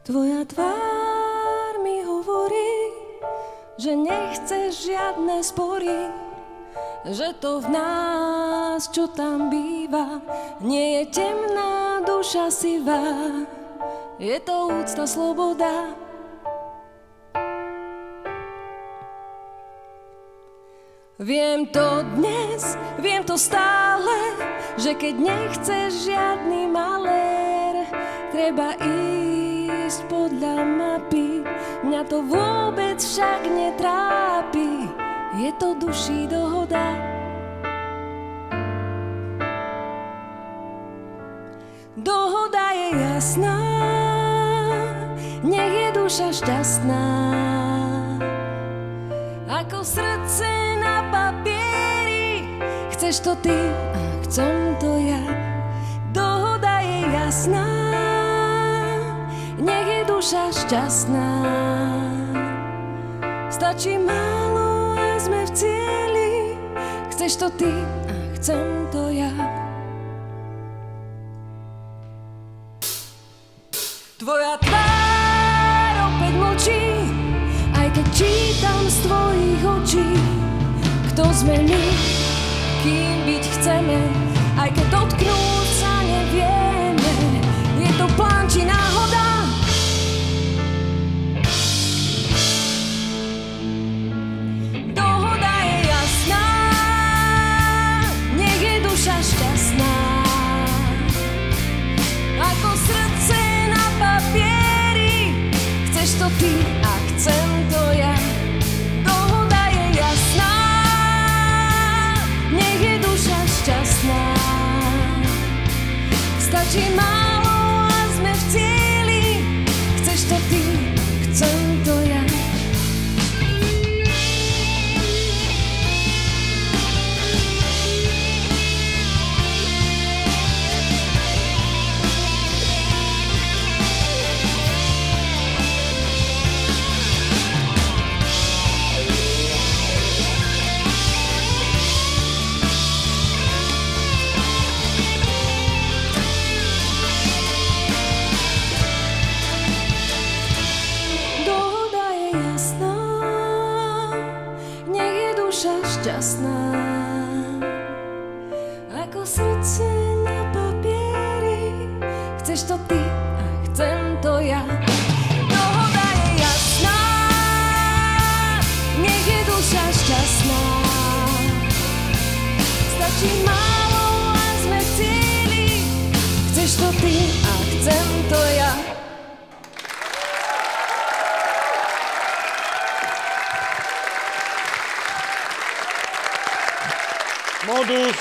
Tvoja tvár mi hovorí, že nechceš žiadne spory, že to v nás, čo tam býva, nie je temná duša sivá, je to úcta, sloboda. Viem to dnes, viem to stále, že keď nechceš žiadny malér, treba ísť podľa mapy. Mňa to vôbec však netrápi, je to duší dohoda. Dohoda je jasná, nech je duša šťastná, ako srdce na papieri. Chceš to ty a chcem to ja. Dohoda je jasná, nech je duša šťastná. Stačí málo a sme v cieli. Chceš to ty a chcem to ja. Tvoja tvár opäť mlčí, aj keď čítam z tvojich očí. Kto sme my, kým byť chceme, aj keď dotknúť sa nevieme. Je to plán či náhoda? Dohoda je jasná, nech je duša šťastná, ako srdce na papieri. Chceš to ty a chcem to ja. Dohoda je jasná, nech je duša šťastná. Stačí málo a sme v cieli. Chceš to ty, chcem to ja. Šťastná, ako srdce na papieri. Chceš to ty a chcem to ja. Dohoda je jasná, nech je duša šťastná. Stačí málo a sme v cieli. Chceš to ty a chcem to ja. Modus